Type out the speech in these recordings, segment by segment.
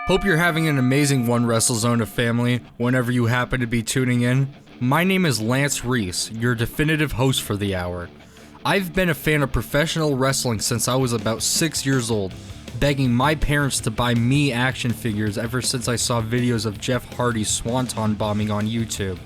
Hope you're having an amazing one, Wrestlezona family, whenever you happen to be tuning in. My name is Lance Reese, your definitive host for the hour. I've been a fan of professional wrestling since I was about 6 years old, begging my parents to buy me action figures ever since I saw videos of Jeff Hardy's swanton bombing on YouTube.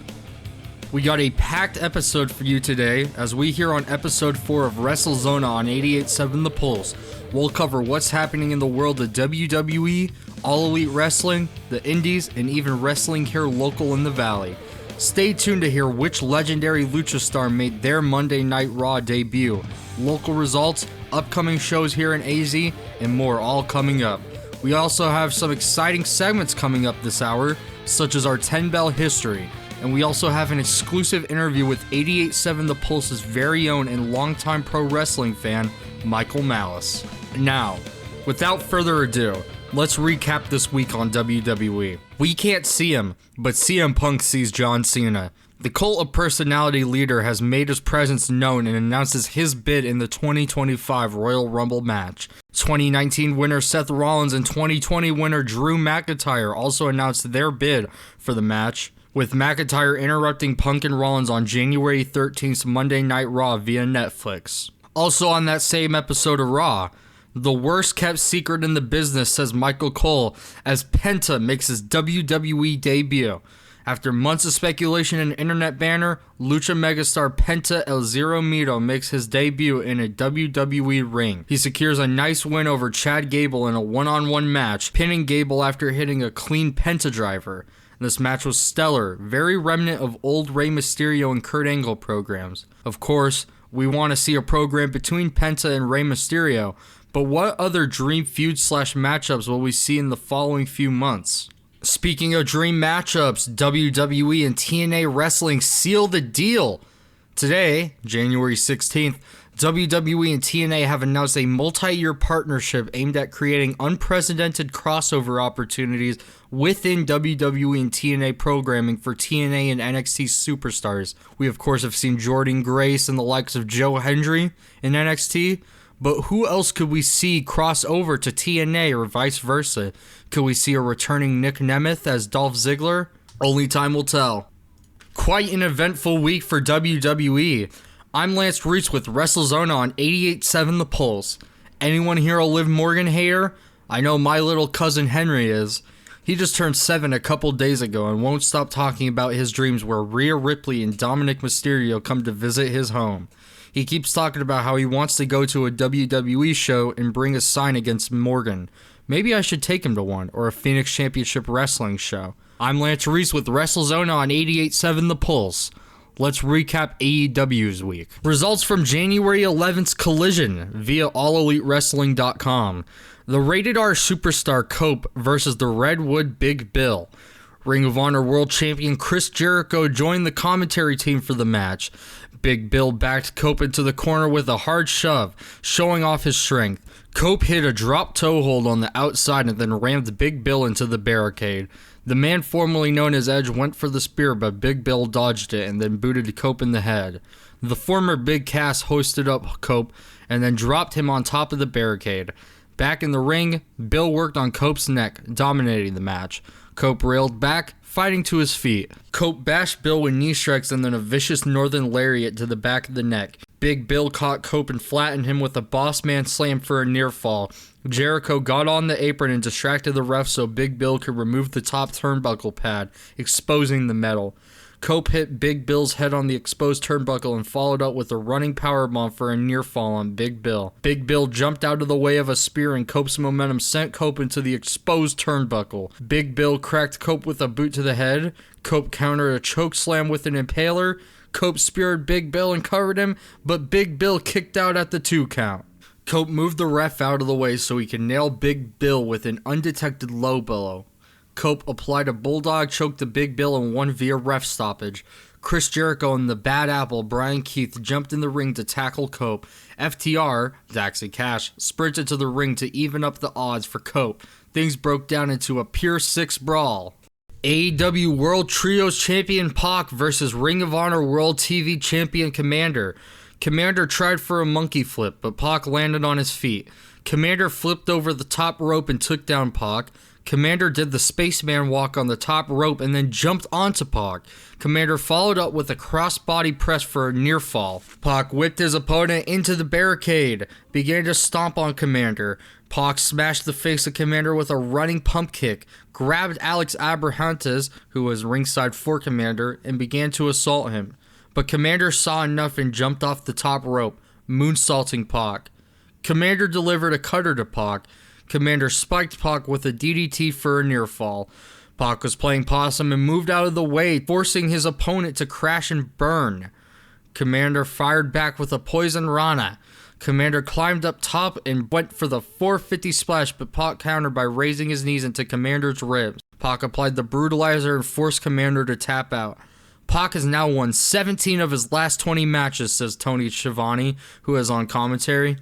We got a packed episode for you today, as we here on episode 4 of Wrestlezona on 88.7 The Pulse. We'll cover what's happening in the world of WWE, All Elite Wrestling, the Indies, and even wrestling here local in the Valley. Stay tuned to hear which legendary lucha star made their Monday Night Raw debut, local results, upcoming shows here in AZ, and more all coming up. We also have some exciting segments coming up this hour, such as our 10-bell history, and we also have an exclusive interview with 88.7 The Pulse's very own and longtime pro wrestling fan, Michael Mallace. Now, without further ado, let's recap this week on WWE. We can't see him, but CM Punk sees John Cena. The cult of personality leader has made his presence known and announces his bid in the 2025 Royal Rumble match. 2019 winner Seth Rollins and 2020 winner Drew McIntyre also announced their bid for the match, with McIntyre interrupting Punk and Rollins on January 13th's Monday Night Raw via Netflix. Also on that same episode of Raw, the worst kept secret in the business, says Michael Cole, as Penta makes his WWE debut. After months of speculation and internet banner, Lucha megastar Penta El Zero Miedo makes his debut in a WWE ring. He secures a nice win over Chad Gable in a one-on-one match, pinning Gable after hitting a clean Penta driver. This match was stellar, very remnant of old Rey Mysterio and Kurt Angle programs. Of course, we want to see a program between Penta and Rey Mysterio, but what other dream feud/matchups will we see in the following few months? Speaking of dream matchups, WWE and TNA Wrestling seal the deal. Today, January 16th, WWE and TNA have announced a multi-year partnership aimed at creating unprecedented crossover opportunities within WWE and TNA programming for TNA and NXT superstars. We of course have seen Jordynne Grace and the likes of Joe Hendry in NXT, but who else could we see cross over to TNA or vice versa? Could we see a returning Nick Nemeth as Dolph Ziggler? Only time will tell. Quite an eventful week for WWE. I'm Lance Reese with Wrestlezona on 88.7 The Pulse. Anyone here a Liv Morgan hater? I know my little cousin Henry is. He just turned 7 a couple days ago and won't stop talking about his dreams where Rhea Ripley and Dominic Mysterio come to visit his home. He keeps talking about how he wants to go to a WWE show and bring a sign against Morgan. Maybe I should take him to one, or a Phoenix Championship Wrestling show. I'm Lance Reese with Wrestlezona on 88.7 The Pulse. Let's recap AEW's week. Results from January 11th's Collision via AllEliteWrestling.com. The Rated R Superstar Cope versus the Redwood Big Bill. Ring of Honor World Champion Chris Jericho joined the commentary team for the match. Big Bill backed Cope into the corner with a hard shove, showing off his strength. Cope hit a drop toe hold on the outside and then rammed Big Bill into the barricade. The man formerly known as Edge went for the spear, but Big Bill dodged it and then booted Cope in the head. The former Big Cass hoisted up Cope and then dropped him on top of the barricade. Back in the ring, Bill worked on Cope's neck, dominating the match. Cope railed back, fighting to his feet. Cope bashed Bill with knee strikes and then a vicious northern lariat to the back of the neck. Big Bill caught Cope and flattened him with a boss man slam for a near fall. Jericho got on the apron and distracted the ref so Big Bill could remove the top turnbuckle pad, exposing the metal. Cope hit Big Bill's head on the exposed turnbuckle and followed up with a running powerbomb for a near fall on Big Bill. Big Bill jumped out of the way of a spear and Cope's momentum sent Cope into the exposed turnbuckle. Big Bill cracked Cope with a boot to the head. Cope countered a choke slam with an impaler. Cope speared Big Bill and covered him, but Big Bill kicked out at the 2 count. Cope moved the ref out of the way so he could nail Big Bill with an undetected low blow. Cope applied a bulldog choke to Big Bill and won via ref stoppage. Chris Jericho and the Bad Apple, Brian Keith, jumped in the ring to tackle Cope. FTR, Dax and Cash, sprinted to the ring to even up the odds for Cope. Things broke down into a pure 6 brawl. AEW World Trios Champion Pac versus Ring of Honor World TV Champion Commander. Commander tried for a monkey flip, but Pac landed on his feet. Commander flipped over the top rope and took down Pac. Commander did the spaceman walk on the top rope and then jumped onto Pac. Commander followed up with a crossbody press for a near fall. Pac whipped his opponent into the barricade, began to stomp on Commander. Pac smashed the face of Commander with a running pump kick, grabbed Alex Abrahantes, who was ringside for Commander, and began to assault him. But Commander saw enough and jumped off the top rope, moonsaulting Pac. Commander delivered a cutter to Pac. Commander spiked Pac with a DDT for a near fall. Pac was playing possum and moved out of the way, forcing his opponent to crash and burn. Commander fired back with a poison rana. Commander climbed up top and went for the 450 splash, but Pac countered by raising his knees into Commander's ribs. Pac applied the brutalizer and forced Commander to tap out. Pac has now won 17 of his last 20 matches, says Tony Schiavone, who is on commentary.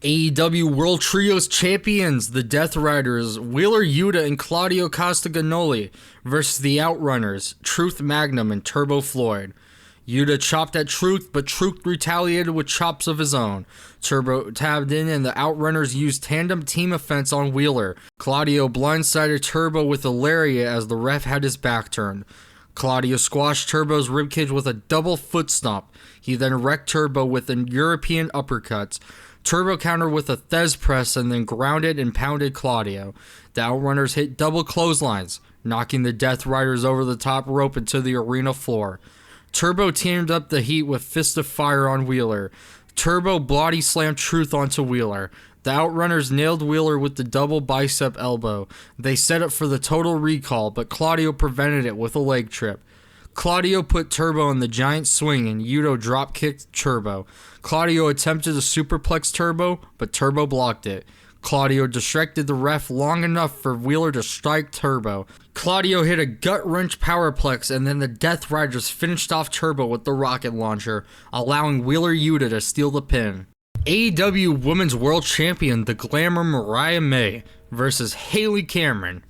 AEW World Trios Champions, the Death Riders, Wheeler Yuta and Claudio Castagnoli versus the Outrunners, Truth Magnum and Turbo Floyd. Yuta chopped at Truth, but Truth retaliated with chops of his own. Turbo tabbed in and the Outrunners used tandem team offense on Wheeler. Claudio blindsided Turbo with a lariat as the ref had his back turned. Claudio squashed Turbo's ribcage with a double foot stomp. He then wrecked Turbo with an European uppercuts. Turbo countered with a Thez press and then grounded and pounded Claudio. The Outrunners hit double clotheslines, knocking the Death Riders over the top rope into the arena floor. Turbo teamed up the heat with Fist of Fire on Wheeler. Turbo body slammed Truth onto Wheeler. The Outrunners nailed Wheeler with the double bicep elbow. They set up for the total recall, but Claudio prevented it with a leg trip. Claudio put Turbo in the giant swing and Yuta drop kicked Turbo. Claudio attempted to superplex Turbo, but Turbo blocked it. Claudio distracted the ref long enough for Wheeler to strike Turbo. Claudio hit a gut-wrench powerplex and then the Death Riders finished off Turbo with the rocket launcher, allowing Wheeler Yuta to steal the pin. AEW Women's World Champion, the Glamour Mariah May versus Haley Cameron.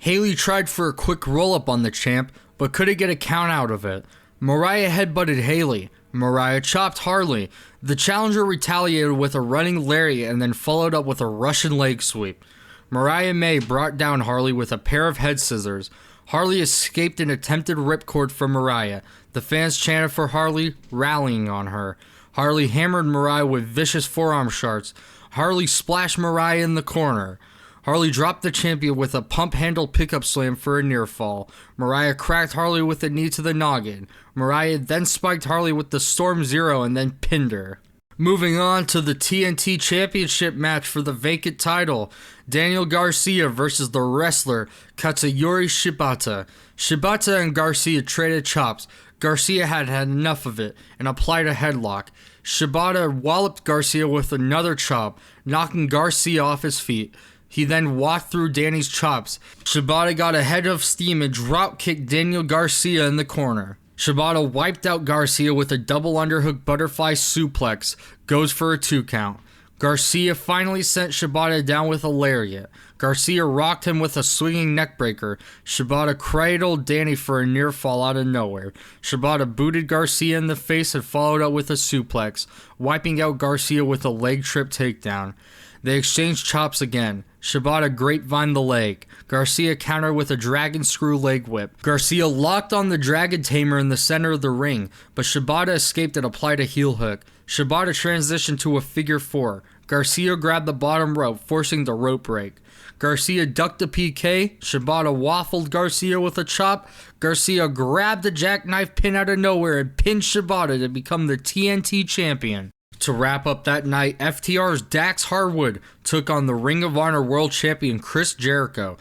Haley tried for a quick roll-up on the champ, but couldn't get a count out of it. Mariah headbutted Haley. Mariah chopped Harley. The challenger retaliated with a running lariat and then followed up with a Russian leg sweep. Mariah May brought down Harley with a pair of head scissors. Harley escaped an attempted ripcord from Mariah. The fans chanted for Harley, rallying on her. Harley hammered Mariah with vicious forearm shards. Harley splashed Mariah in the corner. Harley dropped the champion with a pump handle pickup slam for a near fall. Mariah cracked Harley with a knee to the noggin. Mariah then spiked Harley with the Storm Zero and then pinned her. Moving on to the TNT Championship match for the vacant title. Daniel Garcia versus the wrestler Katsuyori Shibata. Shibata and Garcia traded chops. Garcia had enough of it and applied a headlock. Shibata walloped Garcia with another chop, knocking Garcia off his feet. He then walked through Danny's chops. Shibata got a head of steam and drop-kicked Daniel Garcia in the corner. Shibata wiped out Garcia with a double underhook butterfly suplex. Goes for a 2 count. Garcia finally sent Shibata down with a lariat. Garcia rocked him with a swinging neckbreaker. Shibata cradled Danny for a near fall out of nowhere. Shibata booted Garcia in the face and followed up with a suplex, wiping out Garcia with a leg trip takedown. They exchanged chops again. Shibata grapevined the leg. Garcia countered with a dragon screw leg whip. Garcia locked on the dragon tamer in the center of the ring, but Shibata escaped and applied a heel hook. Shibata transitioned to a figure 4. Garcia grabbed the bottom rope, forcing the rope break. Garcia ducked a PK. Shibata waffled Garcia with a chop. Garcia grabbed the jackknife pin out of nowhere and pinned Shibata to become the TNT champion. To wrap up that night, FTR's Dax Harwood took on the Ring of Honor World Champion Chris Jericho.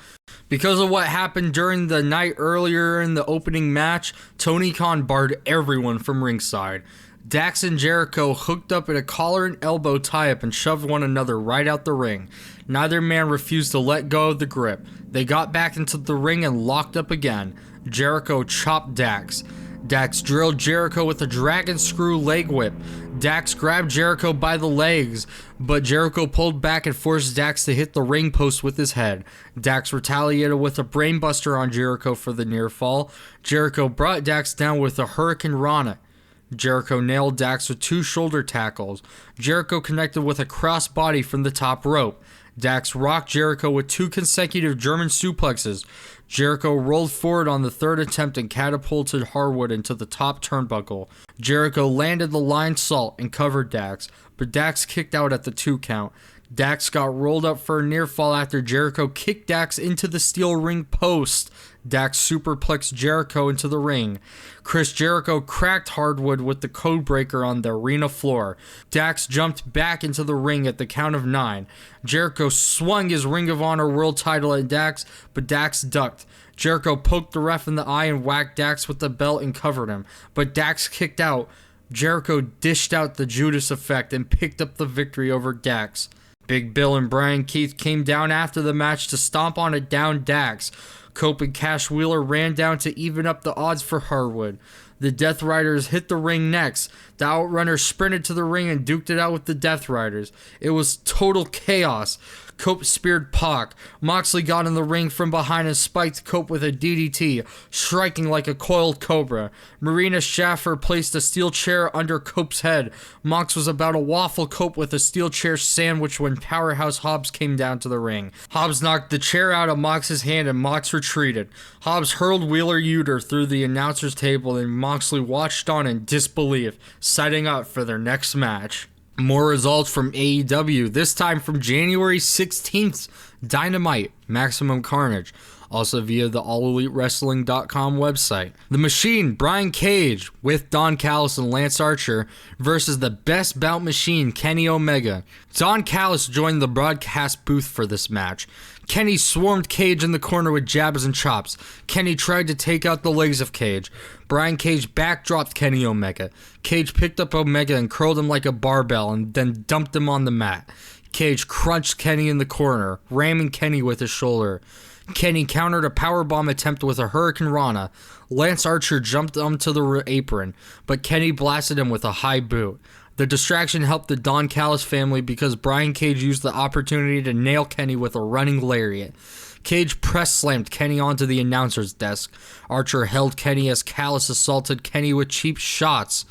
Because of what happened during the night earlier in the opening match, Tony Khan barred everyone from ringside. Dax and Jericho hooked up in a collar and elbow tie-up and shoved one another right out the ring. Neither man refused to let go of the grip. They got back into the ring and locked up again. Jericho chopped Dax. Dax drilled Jericho with a dragon screw leg whip. Dax grabbed Jericho by the legs, but Jericho pulled back and forced Dax to hit the ring post with his head. Dax retaliated with a brainbuster on Jericho for the near fall. Jericho brought Dax down with a Hurricane Rana. Jericho nailed Dax with 2 shoulder tackles. Jericho connected with a crossbody from the top rope. Dax rocked Jericho with 2 consecutive German suplexes. Jericho rolled forward on the 3rd attempt and catapulted Harwood into the top turnbuckle. Jericho landed the lion salt and covered Dax, but Dax kicked out at the 2 count. Dax got rolled up for a near fall after Jericho kicked Dax into the steel ring post. Dax superplexed Jericho into the ring. Chris Jericho cracked Harwood with the codebreaker on the arena floor. Dax jumped back into the ring at the count of 9. Jericho swung his Ring of Honor world title at Dax, but Dax ducked. Jericho poked the ref in the eye and whacked Dax with the belt and covered him, but Dax kicked out. Jericho dished out the Judas effect and picked up the victory over Dax. Big Bill and Brian Keith came down after the match to stomp on a down Dax. Cope and Cash Wheeler ran down to even up the odds for Harwood. The Death Riders hit the ring next. The Outrunners sprinted to the ring and duked it out with the Death Riders. It was total chaos. Cope speared Pac. Moxley got in the ring from behind and spiked Cope with a DDT, striking like a coiled cobra. Marina Schaffer placed a steel chair under Cope's head. Mox was about to waffle Cope with a steel chair sandwich when Powerhouse Hobbs came down to the ring. Hobbs knocked the chair out of Mox's hand and Mox retreated. Hobbs hurled Wheeler Yutter through the announcer's table and Moxley watched on in disbelief, setting up for their next match. More results from AEW, this time from January 16th, Dynamite, Maximum Carnage, also via the AllEliteWrestling.com website. The Machine, Brian Cage, with Don Callis and Lance Archer, versus the Best Bout Machine, Kenny Omega. Don Callis joined the broadcast booth for this match. Kenny swarmed Cage in the corner with jabs and chops. Kenny tried to take out the legs of Cage. Brian Cage backdropped Kenny Omega. Cage picked up Omega and curled him like a barbell and then dumped him on the mat. Cage crunched Kenny in the corner, ramming Kenny with his shoulder. Kenny countered a powerbomb attempt with a Hurricane Rana. Lance Archer jumped onto the apron, but Kenny blasted him with a high boot. The distraction helped the Don Callis family because Brian Cage used the opportunity to nail Kenny with a running lariat. Cage press slammed Kenny onto the announcer's desk. Archer held Kenny as Callis assaulted Kenny with cheap shots.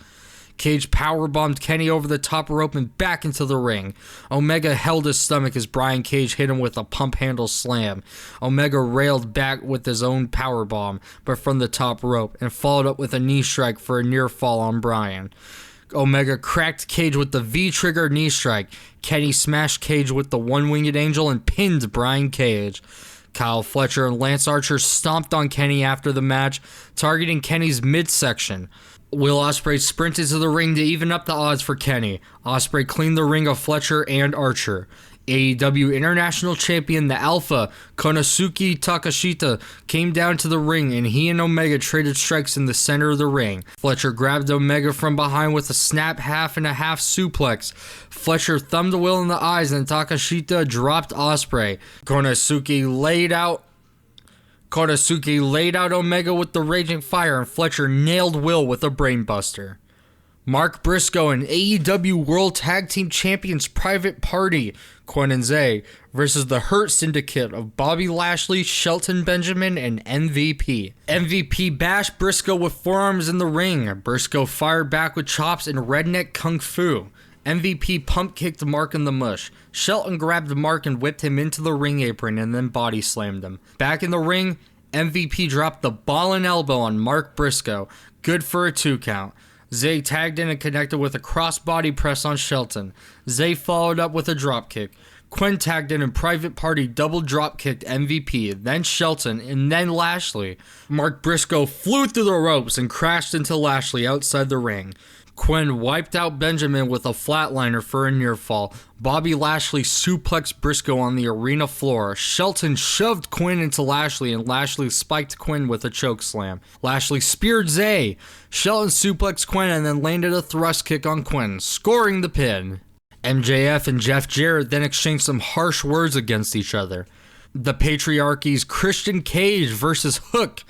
Cage powerbombed Kenny over the top rope and back into the ring. Omega held his stomach as Brian Cage hit him with a pump handle slam. Omega railed back with his own powerbomb, but from the top rope, and followed up with a knee strike for a near fall on Brian. Omega cracked Cage with the V-trigger knee strike. Kenny smashed Cage with the one-winged angel and pinned Brian Cage. Kyle Fletcher and Lance Archer stomped on Kenny after the match, targeting Kenny's midsection. Will Ospreay sprinted to the ring to even up the odds for Kenny. Ospreay cleaned the ring of Fletcher and Archer. AEW International Champion, the Alpha, Konosuke Takeshita, came down to the ring and he and Omega traded strikes in the center of the ring. Fletcher grabbed Omega from behind with a snap half and a half suplex. Fletcher thumbed Will in the eyes and Takeshita dropped Ospreay. Konosuke laid out Omega with the Raging Fire and Fletcher nailed Will with a brainbuster. Mark Briscoe and AEW World Tag Team Champions Private Party, Quinn and Zay, versus the Hurt Syndicate of Bobby Lashley, Shelton Benjamin, and MVP. MVP bashed Briscoe with forearms in the ring. Briscoe fired back with chops and redneck kung fu. MVP pump kicked Mark in the mush. Shelton grabbed Mark and whipped him into the ring apron and then body slammed him. Back in the ring, MVP dropped the ball and elbow on Mark Briscoe. Good for a 2 count. Zay tagged in and connected with a crossbody press on Shelton. Zay followed up with a dropkick. Quinn tagged in and Private Party double dropkicked MVP, then Shelton, and then Lashley. Mark Briscoe flew through the ropes and crashed into Lashley outside the ring. Quinn wiped out Benjamin with a flatliner for a near fall. Bobby Lashley suplexed Briscoe on the arena floor. Shelton shoved Quinn into Lashley and Lashley spiked Quinn with a chokeslam. Lashley speared Zay. Shelton suplexed Quinn and then landed a thrust kick on Quinn, scoring the pin. MJF and Jeff Jarrett then exchanged some harsh words against each other. The Patriarchy's Christian Cage versus Hook.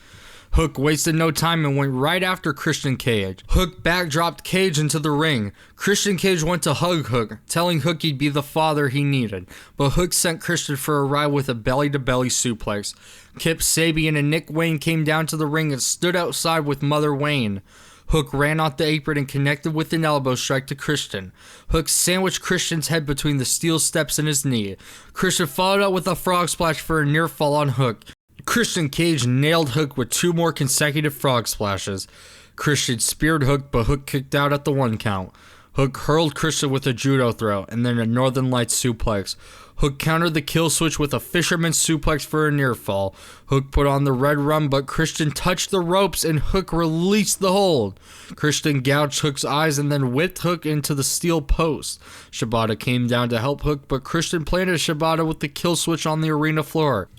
Hook wasted no time and went right after Christian Cage. Hook backdropped Cage into the ring. Christian Cage went to hug Hook, telling Hook he'd be the father he needed. But Hook sent Christian for a ride with a belly-to-belly suplex. Kip Sabian and Nick Wayne came down to the ring and stood outside with Mother Wayne. Hook ran off the apron and connected with an elbow strike to Christian. Hook sandwiched Christian's head between the steel steps and his knee. Christian followed up with a frog splash for a near fall on Hook. Christian Cage nailed Hook with 2 more consecutive frog splashes. Christian speared Hook, but Hook kicked out at the 1 count. Hook hurled Christian with a judo throw and then a Northern Lights suplex. Hook countered the kill switch with a fisherman's suplex for a near fall. Hook put on the red rum, but Christian touched the ropes and Hook released the hold. Christian gouged Hook's eyes and then whipped Hook into the steel post. Shibata came down to help Hook, but Christian planted Shibata with the kill switch on the arena floor.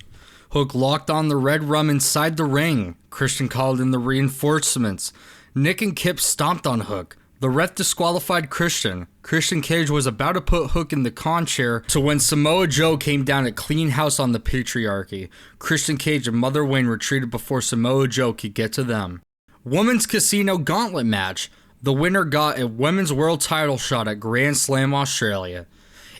Hook locked on the red rum inside the ring. Christian called in the reinforcements. Nick and Kip stomped on Hook. The ref disqualified Christian. Christian Cage was about to put Hook in the con chair to when Samoa Joe came down to clean house on the patriarchy. Christian Cage and Mother Wayne retreated before Samoa Joe could get to them. Women's Casino Gauntlet match. The winner got a Women's World title shot at Grand Slam Australia.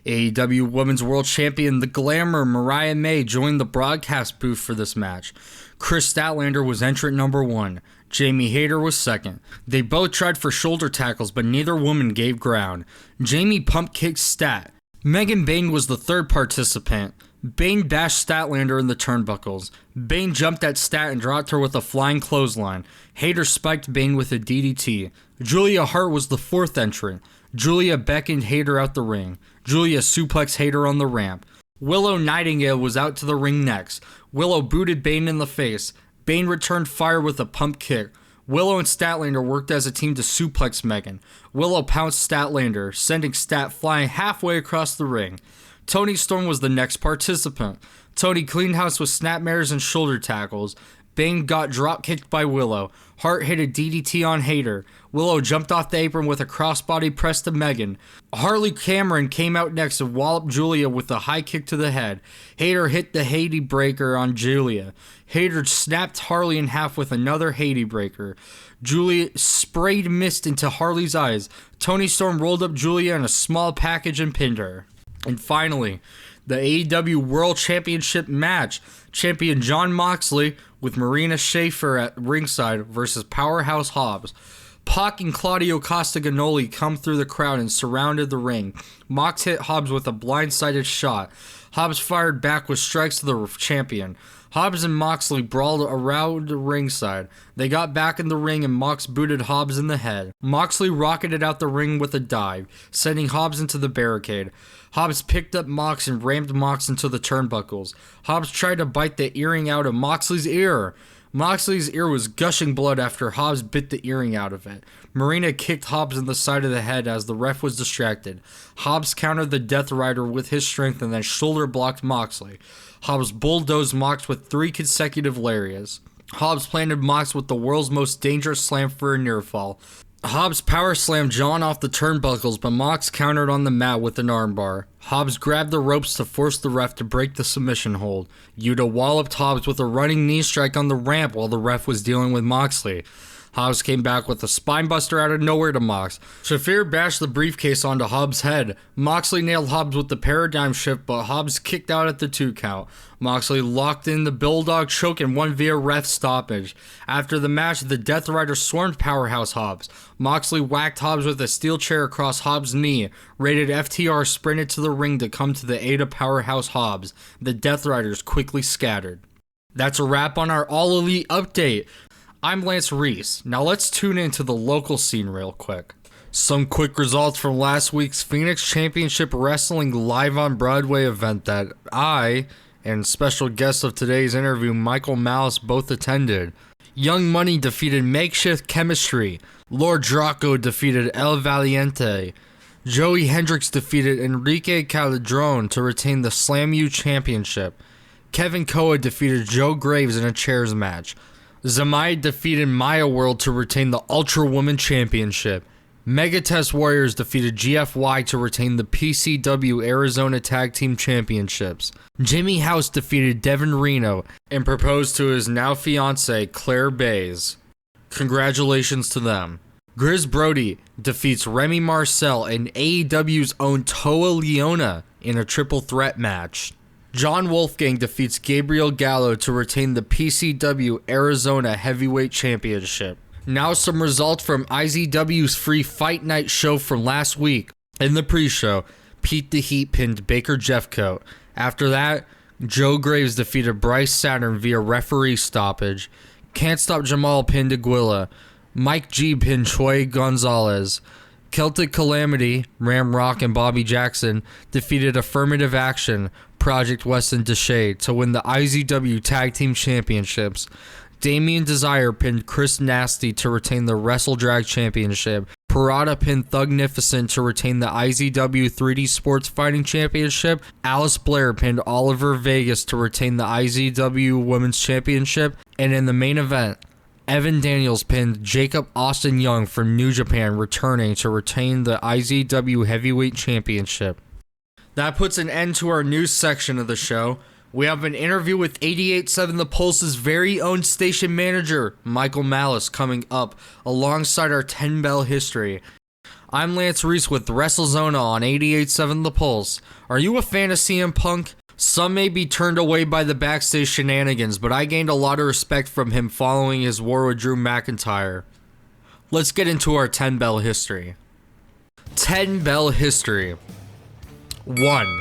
AEW Women's World Champion The Glamour Mariah May joined the broadcast booth for this match. Chris Statlander was entrant number 1. Jamie Hayter was second. They both tried for shoulder tackles, but neither woman gave ground. Jamie pump kicked Stat. Megan Bain was the third participant. Bain bashed Statlander in the turnbuckles. Bain jumped at Stat and dropped her with a flying clothesline. Hayter spiked Bain with a DDT. Julia Hart was the fourth entrant. Julia beckoned Hayter out the ring. Julia suplexed Hayter on the ramp. Willow Nightingale was out to the ring next. Willow booted Bain in the face. Bain returned fire with a pump kick. Willow and Statlander worked as a team to suplex Megan. Willow pounced Statlander, sending Stat flying halfway across the ring. Toni Storm was the next participant. Toni cleaned house with snapmares and shoulder tackles. Bain got drop kicked by Willow. Hart hit a DDT on Hayter. Willow jumped off the apron with a crossbody press to Megan. Harley Cameron came out next and walloped Julia with a high kick to the head. Hayter hit the Haiti breaker on Julia. Hayter snapped Harley in half with another Haiti breaker. Julia sprayed mist into Harley's eyes. Toni Storm rolled up Julia in a small package and pinned her. And finally, the AEW World Championship match. Champion Jon Moxley with Marina Shafir at ringside versus Powerhouse Hobbs. Pac and Claudio Castagnoli come through the crowd and surrounded the ring. Mox hit Hobbs with a blindsided shot. Hobbs fired back with strikes to the champion. Hobbs and Moxley brawled around the ringside. They got back in the ring and Mox booted Hobbs in the head. Moxley rocketed out the ring with a dive, sending Hobbs into the barricade. Hobbs picked up Mox and rammed Mox into the turnbuckles. Hobbs tried to bite the earring out of Moxley's ear. Moxley's ear was gushing blood after Hobbs bit the earring out of it. Marina kicked Hobbs in the side of the head as the ref was distracted. Hobbs countered the Death Rider with his strength and then shoulder blocked Moxley. Hobbs bulldozed Mox with 3 consecutive lariats. Hobbs planted Mox with the world's most dangerous slam for a near fall. Hobbs power slammed John off the turnbuckles, but Mox countered on the mat with an armbar. Hobbs grabbed the ropes to force the ref to break the submission hold. Yuta walloped Hobbs with a running knee strike on the ramp while the ref was dealing with Moxley. Hobbs came back with a spinebuster out of nowhere to Mox. Shafir bashed the briefcase onto Hobbs' head. Moxley nailed Hobbs with the paradigm shift, but Hobbs kicked out at the 2 count. Moxley locked in the Bulldog choke and won via ref stoppage. After the match, the Death Rider swarmed Powerhouse Hobbs. Moxley whacked Hobbs with a steel chair across Hobbs' knee. Rated FTR sprinted to the ring to come to the aid of Powerhouse Hobbs. The Death Riders quickly scattered. That's a wrap on our All Elite update. I'm Lance Reese. Now let's tune into the local scene real quick. Some quick results from last week's Phoenix Championship Wrestling Live on Broadway event that I and special guest of today's interview, Michael Mallace, both attended. Young Money defeated Makeshift Chemistry. Lord Draco defeated El Valiente. Joey Hendricks defeated Enrique Calderon to retain the Slam U Championship. Kevin Koa defeated Joe Graves in a chairs match. Zamai defeated Maya World to retain the Ultra Woman Championship. Megatest Warriors defeated GFY to retain the PCW Arizona Tag Team Championships. Jimmy House defeated Devin Reno and proposed to his now fiancée Claire Bays. Congratulations to them. Grizz Brody defeats Remy Marcel and AEW's own Toa Leona in a triple threat match. John Wolfgang defeats Gabriel Gallo to retain the PCW Arizona Heavyweight Championship. Now some results from IZW's free Fight Night show from last week. In the pre-show, Pete the Heat pinned Baker Jeffcoat. After that, Joe Graves defeated Bryce Saturn via referee stoppage. Can't Stop Jamal pinned Aguila. Mike G pinned Troy Gonzalez. Celtic Calamity, Ram Rock, and Bobby Jackson defeated Affirmative Action, Project Weston Deshay to win the IZW Tag Team Championships. Damien Desire pinned Chris Nasty to retain the Wrestle Drag Championship. Parada pinned Thugnificent to retain the IZW 3D Sports Fighting Championship. Alice Blair pinned Oliver Vegas to retain the IZW Women's Championship. And in the main event, Evan Daniels pinned Jacob Austin Young from New Japan, returning to retain the IZW Heavyweight Championship. That puts an end to our news section of the show. We have an interview with 88.7 The Pulse's very own station manager, Michael Mallace, coming up alongside our 10 Bell history. I'm Lance Reese with Wrestlezona on 88.7 The Pulse. Are you a fan of CM Punk? Some may be turned away by the backstage shenanigans, but I gained a lot of respect from him following his war with Drew McIntyre. Let's get into our 10 Bell history. 10 Bell history. 1.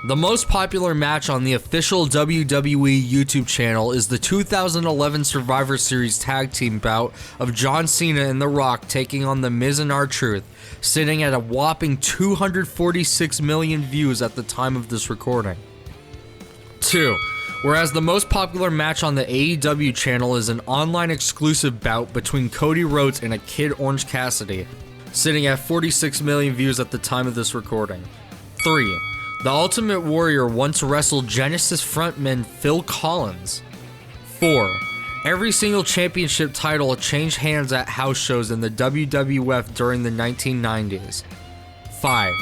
The most popular match on the official WWE YouTube channel is the 2011 Survivor Series tag team bout of John Cena and The Rock taking on The Miz and R-Truth, sitting at a whopping 246 million views at the time of this recording. 2. Whereas the most popular match on the AEW channel is an online exclusive bout between Cody Rhodes and a Kid Orange Cassidy, sitting at 46 million views at the time of this recording. 3. The Ultimate Warrior once wrestled Genesis frontman Phil Collins. 4. Every single championship title changed hands at house shows in the WWF during the 1990s. 5.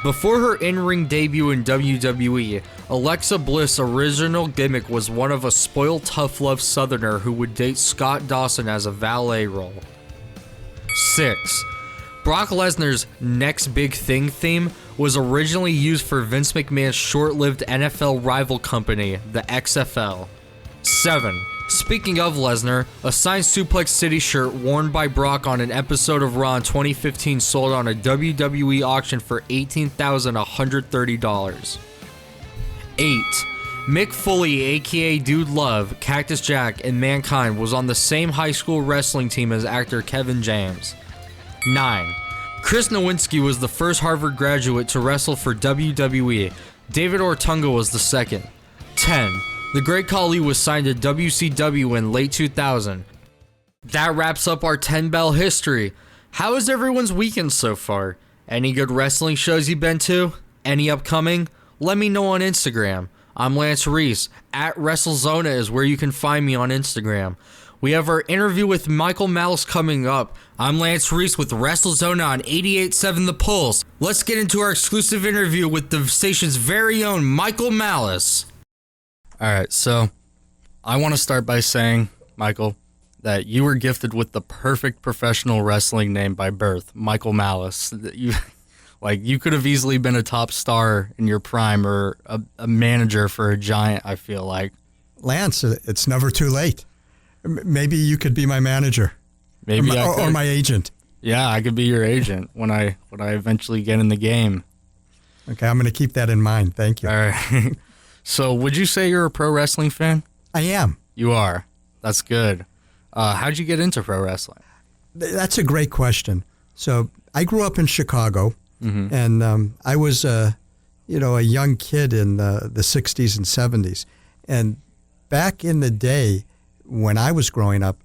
Before her in-ring debut in WWE, Alexa Bliss' original gimmick was one of a spoiled tough-love southerner who would date Scott Dawson as a valet role. 6. Brock Lesnar's Next Big Thing theme was originally used for Vince McMahon's short-lived NFL rival company, the XFL. 7. Speaking of Lesnar, a signed Suplex City shirt worn by Brock on an episode of Raw in 2015 sold on a WWE auction for $18,130. 8. Mick Foley, aka Dude Love, Cactus Jack, and Mankind was on the same high school wrestling team as actor Kevin James. 9. Chris Nowinski was the first Harvard graduate to wrestle for WWE. David Ortunga was the second. 10. The Great Khali was signed to WCW in late 2000. That wraps up our 10 Bell history. How is everyone's weekend so far? Any good wrestling shows you've been to? Any upcoming? Let me know on Instagram. I'm Lance Reese. At Wrestlezona is where you can find me on Instagram. We have our interview with Michael Mallace coming up. I'm Lance Reese with Wrestlezona on 88.7 The Pulse. Let's get into our exclusive interview with the station's very own Michael Mallace. Alright, so I want to start by saying, Michael, that you were gifted with the perfect professional wrestling name by birth, Michael Mallace. You could have easily been a top star in your prime or a manager for a giant, I feel like. Lance, it's never too late. Maybe you could be my manager. Maybe or my agent. Yeah, I could be your agent when I eventually get in the game. Okay, I'm going to keep that in mind. Thank you. All right. So, would you say you're a pro wrestling fan? I am. You are. That's good. How'd you get into pro wrestling? That's a great question. So, I grew up in Chicago, and I was a young kid in the 60s and 70s. And back in the day, when I was growing up,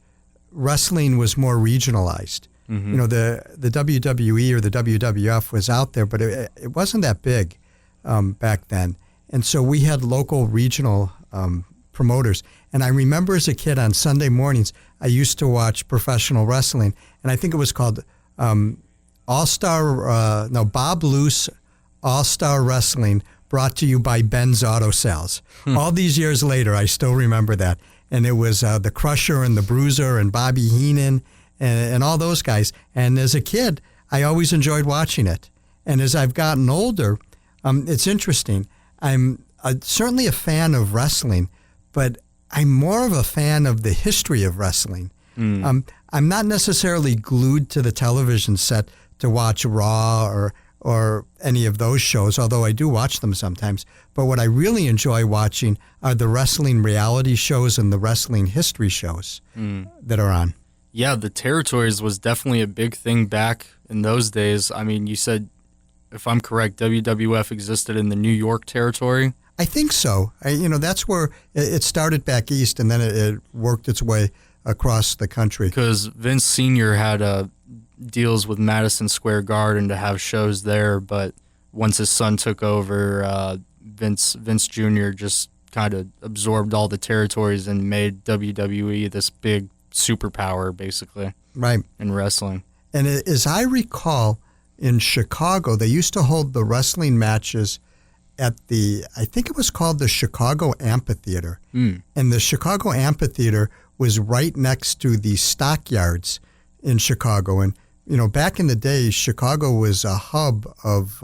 wrestling was more regionalized. Mm-hmm. You know, the WWE or the WWF was out there, but it wasn't that big back then. And so we had local regional promoters. And I remember as a kid on Sunday mornings, I used to watch professional wrestling, and I think it was called Bob Luce All-Star Wrestling, brought to you by Ben's Auto Sales. All these years later, I still remember that. And it was the Crusher and the Bruiser and Bobby Heenan and all those guys. And as a kid, I always enjoyed watching it. And as I've gotten older, it's interesting. I'm certainly a fan of wrestling, but I'm more of a fan of the history of wrestling. I'm not necessarily glued to the television set to watch Raw or any of those shows, although I do watch them sometimes. But what I really enjoy watching are the wrestling reality shows and the wrestling history shows that are on. Yeah, the territories was definitely a big thing back in those days. I mean, you said, if I'm correct, WWF existed in the New York territory. I think so. That's where it started back east, and then it worked its way across the country. Because Vince Sr. had deals with Madison Square Garden to have shows there, but once his son took over, Vince Jr. just kind of absorbed all the territories and made WWE this big superpower, basically, right, in wrestling. And as I recall, in Chicago, they used to hold the wrestling matches at I think it was called the Chicago Amphitheater. And the Chicago Amphitheater was right next to the stockyards in Chicago. And, back in the day, Chicago was a hub of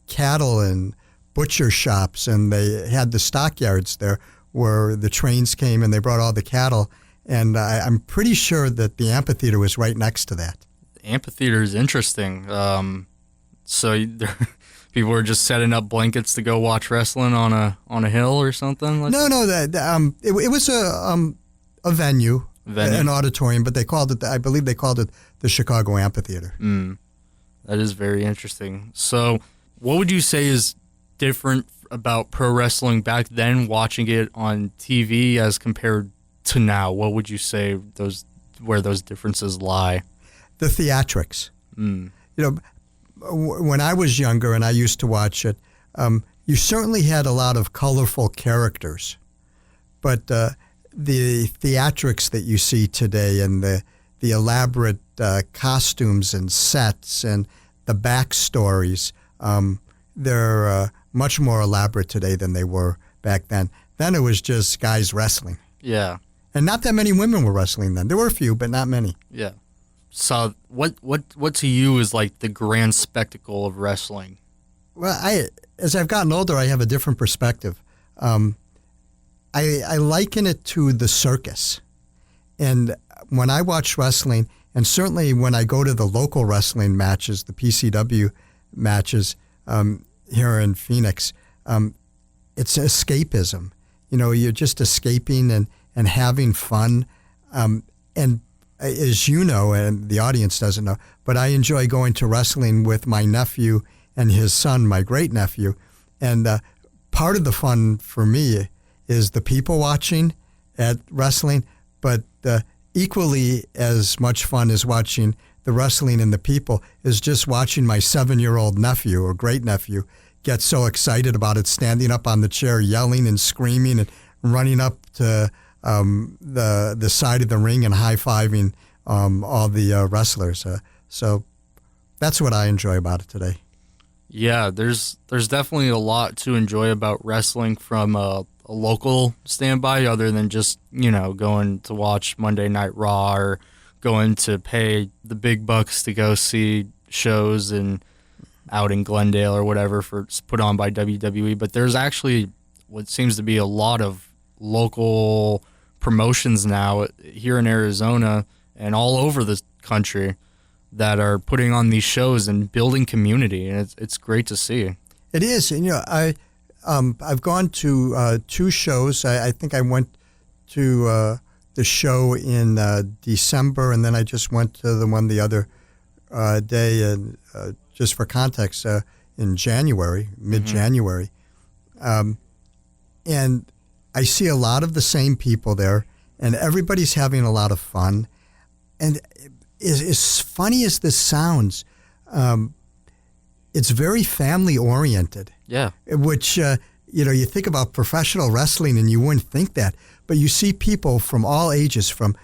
cattle and butcher shops, and they had the stockyards there where the trains came and they brought all the cattle. And I'm pretty sure that the amphitheater was right next to that. The amphitheater is interesting. So people were just setting up blankets to go watch wrestling on a hill or something? No, it was a venue, an auditorium, but I believe they called it the Chicago Amphitheater. That is very interesting. So what would you say is different about pro wrestling back then, watching it on TV as compared to now? What would you say where those differences lie? The theatrics. When I was younger and I used to watch it, you certainly had a lot of colorful characters, but the theatrics that you see today and the elaborate costumes and sets and the backstories, they're much more elaborate today than they were back then. Then it was just guys wrestling. Yeah. And not that many women were wrestling then. There were a few, but not many. Yeah. So what to you is like the grand spectacle of wrestling? Well, as I've gotten older, I have a different perspective. I liken it to the circus. And when I watch wrestling, and certainly when I go to the local wrestling matches, the PCW matches here in Phoenix, it's escapism. You're just escaping and having fun. And as you know, and the audience doesn't know, but I enjoy going to wrestling with my nephew and his son, my great-nephew. And part of the fun for me is the people watching at wrestling, but equally as much fun as watching the wrestling and the people is just watching my 7-year-old nephew or great-nephew get so excited about it, standing up on the chair, yelling and screaming and running up to the side of the ring and high-fiving all the wrestlers. So that's what I enjoy about it today. Yeah, there's definitely a lot to enjoy about wrestling from a local standby, other than just, going to watch Monday Night Raw or going to pay the big bucks to go see shows out in Glendale or whatever put on by WWE. But there's actually what seems to be a lot of local promotions now here in Arizona and all over the country that are putting on these shows and building community, and it's great to see. It is, and I've gone to 2 shows. I think I went to the show in December, and then I just went to the one the other day, and just for context, in January, mid-January, and I see a lot of the same people there, and everybody's having a lot of fun. And as funny as this sounds, it's very family-oriented. Yeah. Which, you think about professional wrestling and you wouldn't think that, but you see people from all ages, from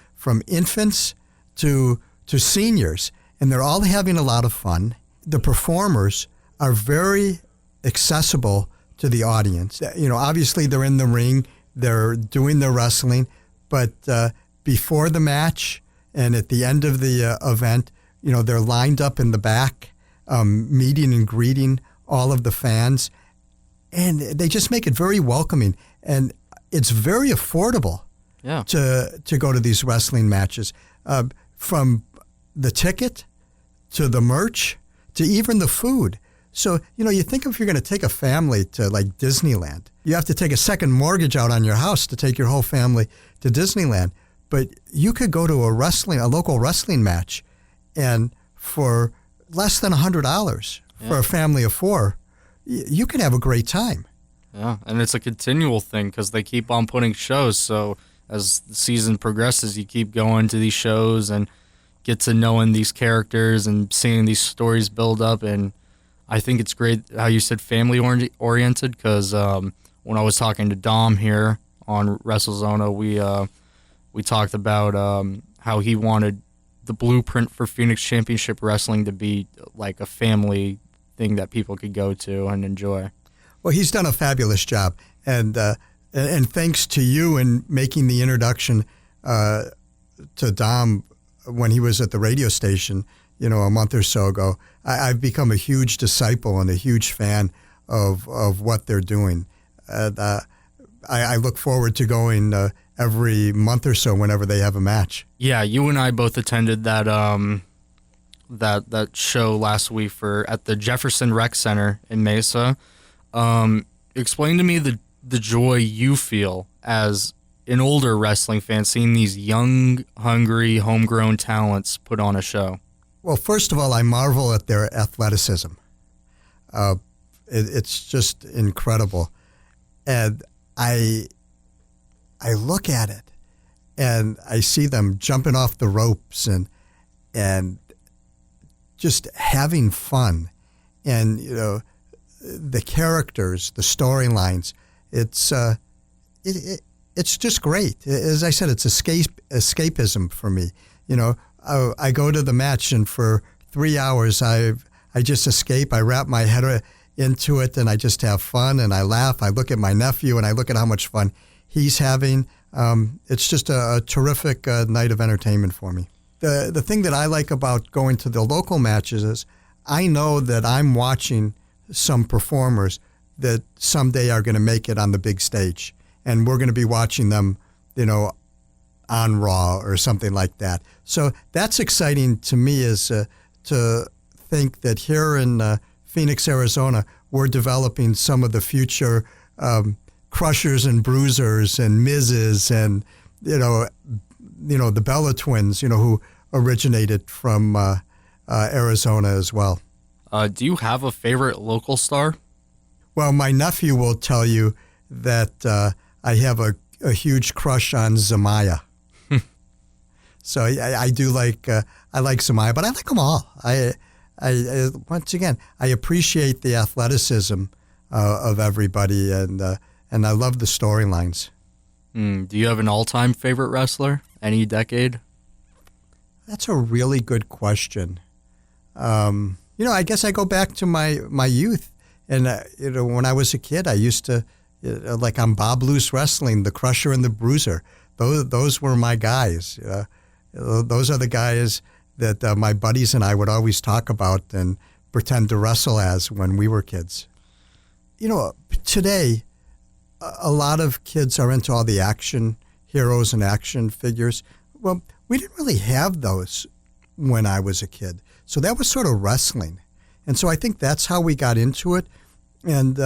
infants to seniors, and they're all having a lot of fun. The performers are very accessible to the audience. Obviously they're in the ring, they're doing their wrestling, but before the match and at the end of the event, they're lined up in the back, meeting and greeting all of the fans, and they just make it very welcoming, and it's very affordable. Yeah. To go to these wrestling matches. from the ticket to the merch to even the food. So, you think if you're going to take a family to like Disneyland, you have to take a second mortgage out on your house to take your whole family to Disneyland. But you could go to a local wrestling match, and for less than $100 for a family of four, you can have a great time. Yeah, and it's a continual thing because they keep on putting shows. So as the season progresses, you keep going to these shows and get to knowing these characters and seeing these stories build up. And I think it's great how you said family oriented because when I was talking to Dom here on Wrestlezona, we talked about how he wanted the blueprint for Phoenix Championship Wrestling to be like a family thing that people could go to and enjoy. Well, he's done a fabulous job, and thanks to you in making the introduction to Dom when he was at the radio station, a month or so ago, I've become a huge disciple and a huge fan of what they're doing. I look forward to going every month or so whenever they have a match. Yeah, you and I both attended that that show last week at the Jefferson Rec Center in Mesa. Explain to me the joy you feel as an older wrestling fan seeing these young, hungry, homegrown talents put on a show. Well, first of all, I marvel at their athleticism. It's just incredible. And I look at it and I see them jumping off the ropes and just having fun. And, the characters, the storylines, it's just great. As I said, it's escapism for me. I go to the match and for 3 hours I just escape. I wrap my head into it and I just have fun and I laugh. I look at my nephew and I look at how much fun he's having. It's just a terrific night of entertainment for me. The thing that I like about going to the local matches is I know that I'm watching some performers that someday are going to make it on the big stage, and we're going to be watching them, on Raw or something like that. So that's exciting to me, is to think that here in Phoenix, Arizona, we're developing some of the future Crushers and Bruisers and Mizes and the Bella Twins, who originated from Arizona as well. Do you have a favorite local star? Well, my nephew will tell you that I have a huge crush on Zamaya. So I do like Zamaya, but I like them all. I once again, I appreciate the athleticism of everybody, and I love the storylines. Do you have an all-time favorite wrestler? Any decade? That's a really good question. I guess I go back to my youth. And, when I was a kid, I used to, like on Bob Loose Wrestling, the Crusher and the Bruiser. Those were my guys. Those are the guys that my buddies and I would always talk about and pretend to wrestle as when we were kids. Today, a lot of kids are into all the action heroes and action figures. Well, we didn't really have those when I was a kid. So that was sort of wrestling. And so I think that's how we got into it. And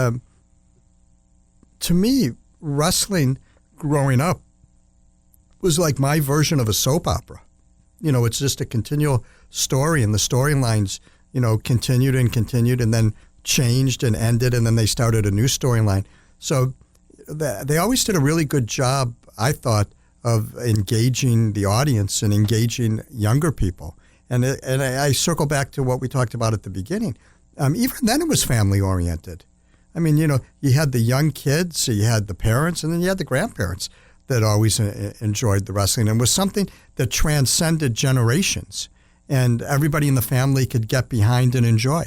to me, wrestling growing up was like my version of a soap opera. It's just a continual story, and the storylines, continued and then changed and ended, and then they started a new storyline. So they always did a really good job, I thought, of engaging the audience and engaging younger people. And I circle back to what we talked about at the beginning. Even then it was family-oriented. I mean, you had the young kids, so you had the parents, and then you had the grandparents that always enjoyed the wrestling. And it was something that transcended generations, and everybody in the family could get behind and enjoy.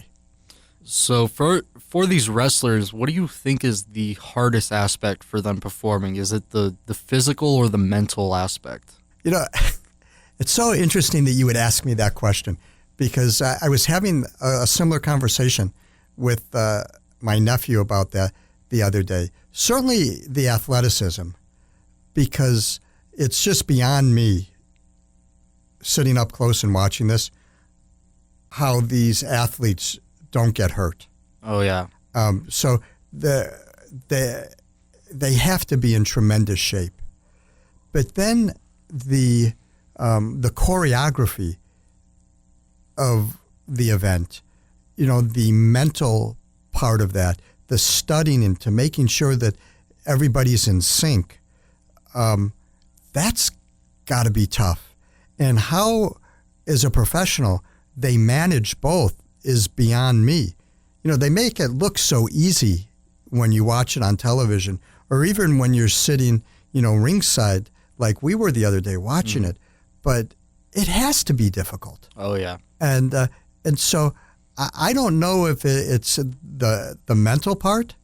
So for these wrestlers, what do you think is the hardest aspect for them performing? Is it the physical or the mental aspect? It's so interesting that you would ask me that question, because I was having a similar conversation with my nephew about that the other day. Certainly the athleticism, because it's just beyond me sitting up close and watching this, how these athletes don't get hurt. Oh, yeah. So they have to be in tremendous shape. But then the choreography of the event, the mental part of that, the studying into making sure that everybody's in sync, that's got to be tough. And how, as a professional, they manage both is beyond me. They make it look so easy when you watch it on television, or even when you're sitting, ringside, like we were the other day watching it. But it has to be difficult. Oh, yeah. And so I don't know if it's the mental part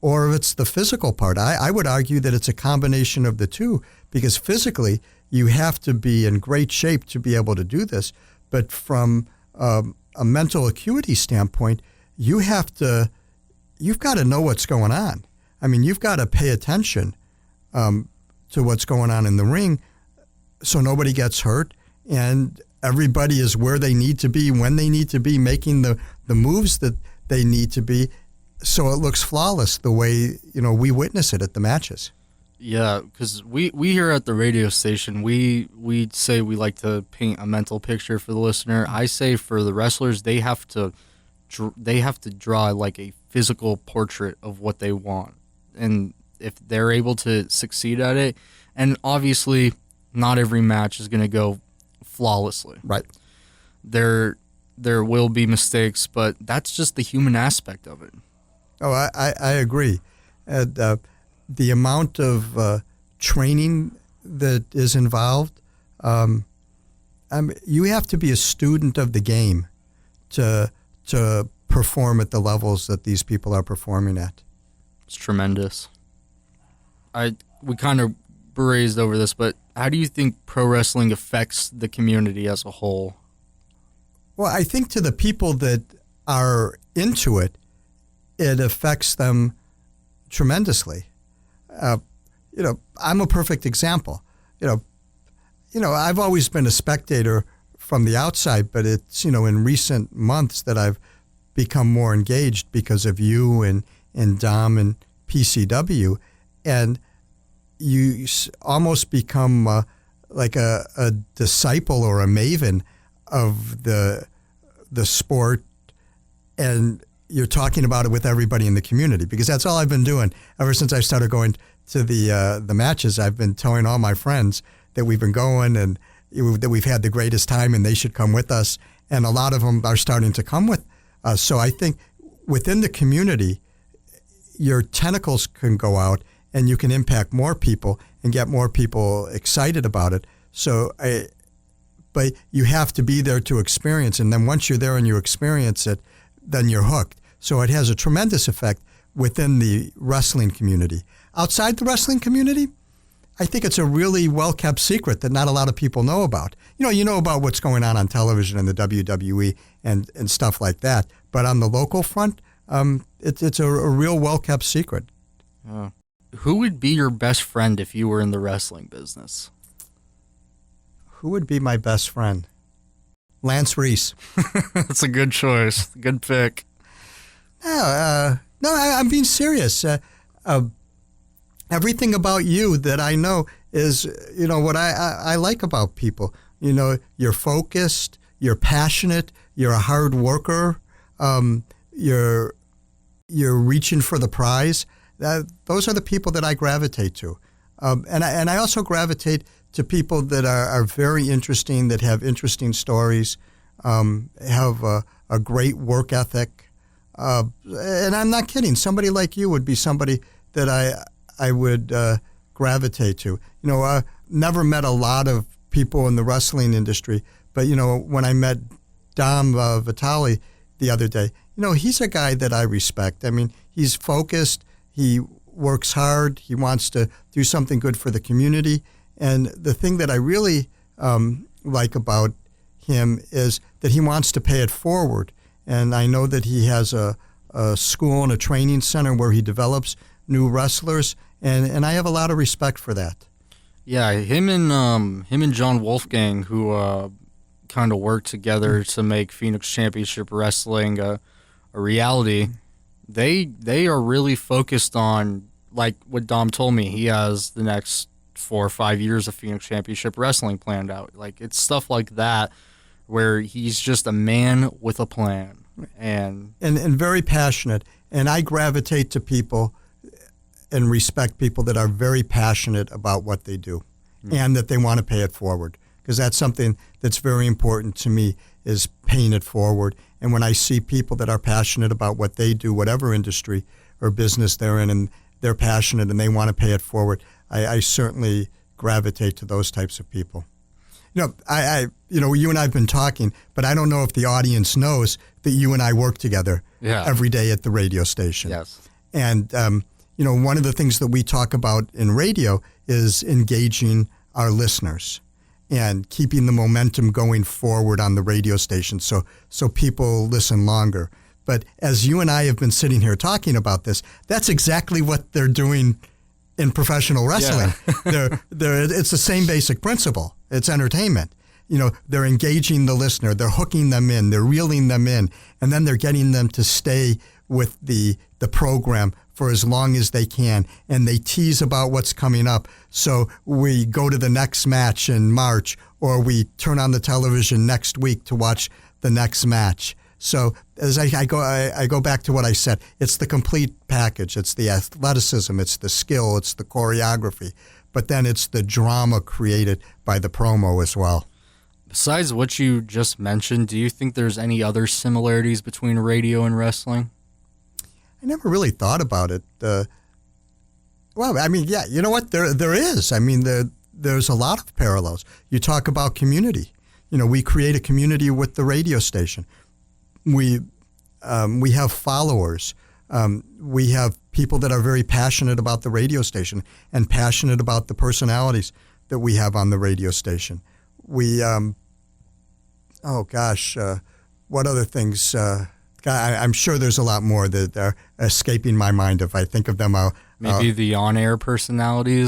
or if it's the physical part. I would argue that it's a combination of the two, because physically you have to be in great shape to be able to do this. But from a mental acuity standpoint, you've got to know what's going on. I mean, you've got to pay attention to what's going on in the ring so nobody gets hurt and everybody is where they need to be when they need to be, making the moves that they need to be, so it looks flawless the way we witness it at the matches. Yeah, because we here at the radio station, we say we like to paint a mental picture for the listener. I say for the wrestlers, they have to draw like a physical portrait of what they want, and if they're able to succeed at it, and obviously not every match is going to go flawlessly. Right. There will be mistakes, but that's just the human aspect of it. Oh, I agree. The amount of training that is involved, you have to be a student of the game to perform at the levels that these people are performing at. It's tremendous. We kind of grazed over this, but how do you think pro wrestling affects the community as a whole? Well, I think to the people that are into it, it affects them tremendously. I'm a perfect example. I've always been a spectator from the outside, but it's, in recent months that I've become more engaged because of you and Dom and PCW. And you almost become like a disciple or a maven of the sport, and you're talking about it with everybody in the community, because that's all I've been doing ever since I started going to the matches. I've been telling all my friends that we've been going and that we've had the greatest time and they should come with us, and a lot of them are starting to come with us. So I think within the community, your tentacles can go out and you can impact more people and get more people excited about it. But you have to be there to experience, and then once you're there and you experience it, then you're hooked. So it has a tremendous effect within the wrestling community. Outside the wrestling community, I think it's a really well-kept secret that not a lot of people know about. You know about what's going on television and the WWE and stuff like that. But on the local front, it's a real well-kept secret. Who would be your best friend if you were in the wrestling business? Who would be my best friend? Lance Reese. That's a good choice. Good pick. No, I'm being serious. Everything about you that I know is, what I like about people. You're focused, you're passionate, you're a hard worker, you're reaching for the prize. Those are the people that I gravitate to. And I also gravitate to people that are very interesting, that have interesting stories, have a great work ethic. And I'm not kidding. Somebody like you would be somebody that I would gravitate to. Never met a lot of people in the wrestling industry, but, when I met Dom Vitale the other day, he's a guy that I respect. I mean, he's focused. He works hard. He wants to do something good for the community. And the thing that I really like about him is that he wants to pay it forward. And I know that he has a school and a training center where he develops new wrestlers, and I have a lot of respect for that. Yeah, him and John Wolfgang, who kind of worked together to make Phoenix Championship Wrestling a reality. They are really focused on, like what Dom told me. He has the next 4 or 5 years of Phoenix Championship Wrestling planned out. Like, it's stuff like that where he's just a man with a plan and very passionate. And I gravitate to people and respect people that are very passionate about what they do and that they want to pay it forward, because that's something that's very important to me, is paying it forward. And when I see people that are passionate about what they do, whatever industry or business they're in, and they're passionate and they want to pay it forward, I certainly gravitate to those types of people. You know, you and I have been talking, but I don't know if the audience knows that you and I work together every day at the radio station. Yes. And, you know, one of the things that we talk about in radio is engaging our listeners and keeping the momentum going forward on the radio station so people listen longer. But as you and I have been sitting here talking about this, that's exactly what they're doing in professional wrestling. Yeah. It's the same basic principle. It's entertainment. You know, they're engaging the listener, they're hooking them in, they're reeling them in, and then they're getting them to stay with the program for as long as they can, and they tease about what's coming up. So we go to the next match in March, or we turn on the television next week to watch the next match. So as I go back to what I said, it's the complete package. It's the athleticism, it's the skill, it's the choreography, but then it's the drama created by the promo as well. Besides what you just mentioned, do you think there's any other similarities between radio and wrestling? I never really thought about it. Well, I mean, yeah, you know what? There is. I mean, there's a lot of parallels. You talk about community. You know, we create a community with the radio station. We have followers. We have people that are very passionate about the radio station and passionate about the personalities that we have on the radio station. We, what other things? I'm sure there's a lot more that are escaping my mind. If I think of them, maybe the on-air personalities.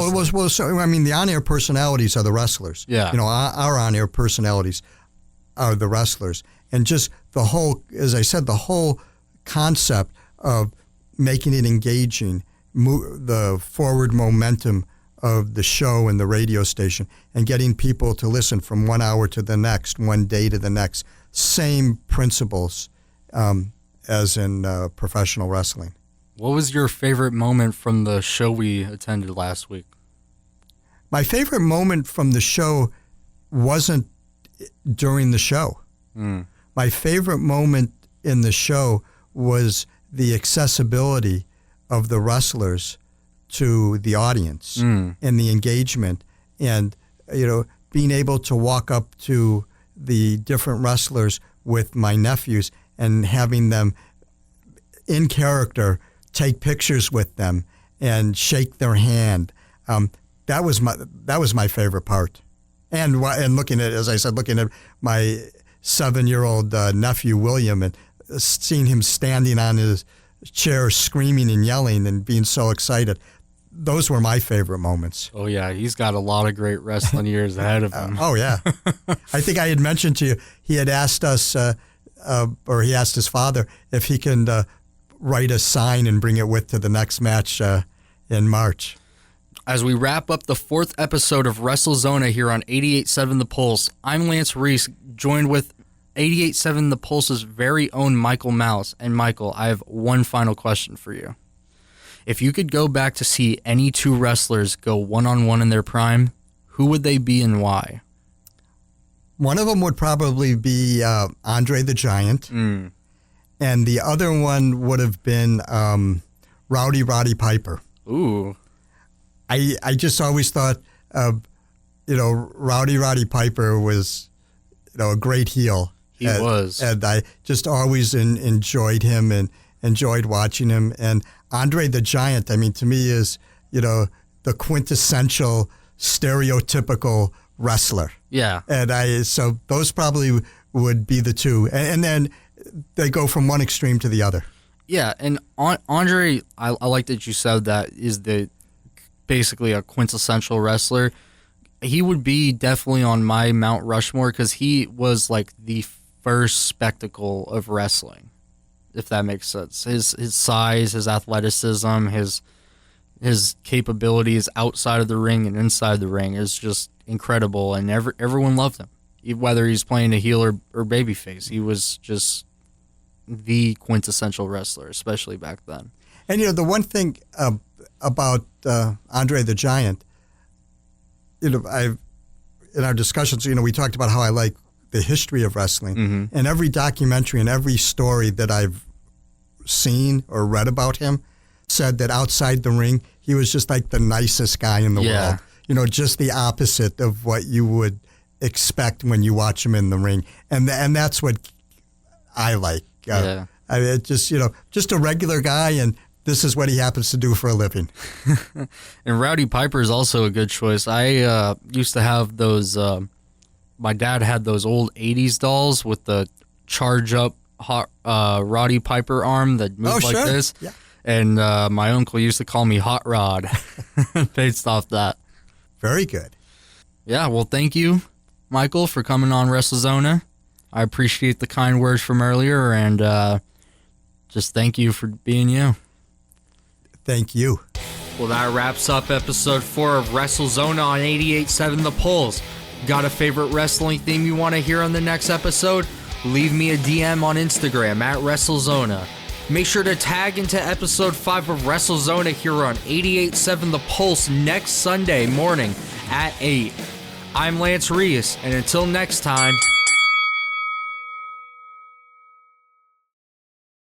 So I mean, the on-air personalities are the wrestlers. Yeah. You know, our on-air personalities are the wrestlers, and just the whole, as I said, the whole concept of making it engaging, the forward momentum of the show and the radio station, and getting people to listen from 1 hour to the next, one day to the next. Same principles as in professional wrestling. What was your favorite moment from the show we attended last week? My favorite moment from the show wasn't during the show. My favorite moment in the show was the accessibility of the wrestlers to the audience and the engagement, and, you know, being able to walk up to the different wrestlers with my nephews and having them in character take pictures with them and shake their hand. That was my favorite part. And looking at, as I said, looking at my 7-year-old nephew William and seeing him standing on his chair screaming and yelling and being so excited. Those were my favorite moments. Oh, yeah. He's got a lot of great wrestling years ahead of him. Oh, yeah. I think I had mentioned to you, he had asked us, or he asked his father if he can write a sign and bring it with to the next match in March. As we wrap up the 4th episode of Wrestlezona here on 88.7 The Pulse, I'm Lance Reese, joined with 88.7 The Pulse's very own Michael Mallace. And Michael, I have one final question for you. If you could go back to see any two wrestlers go one-on-one in their prime, who would they be and why? One of them would probably be Andre the Giant, and the other one would have been Roddy Piper. Ooh. I just always thought, Roddy Piper was, a great heel. He was. And I just always enjoyed him and enjoyed watching him. And Andre the Giant, I mean, to me is, the quintessential stereotypical wrestler. Yeah. And so those probably would be the two. And then they go from one extreme to the other. Yeah, and Andre, I like that you said that is basically a quintessential wrestler. He would be definitely on my Mount Rushmore because he was like the first spectacle of wrestling, if that makes sense. His size, his athleticism, his capabilities outside of the ring and inside the ring is just incredible, and everyone loved him. Whether he's playing a heel or babyface, he was just the quintessential wrestler, especially back then. And the one thing about Andre the Giant, in our discussions, we talked about how I like the history of wrestling, and every documentary and every story that I've seen or read about him said that outside the ring, he was just like the nicest guy in the world. Just the opposite of what you would expect when you watch him in the ring, and that's what I like. Just a regular guy, and this is what he happens to do for a living. And Rowdy Piper is also a good choice. I used to have those. My dad had those old '80s dolls with the charge up Roddy Piper arm that moved like this. Yeah. And my uncle used to call me Hot Rod based off that. Very good. Yeah, well, thank you, Michael, for coming on Wrestlezona. I appreciate the kind words from earlier, and just thank you for being you. Thank you. Well, that wraps up episode 4 of Wrestlezona on 88.7 The Pulse. Got a favorite wrestling theme you want to hear on the next episode? Leave me a DM on Instagram at Wrestlezona. Make sure to tag into episode 5 of Wrestlezona here on 88.7 The Pulse next Sunday morning at 8. I'm Lance Reese, and until next time,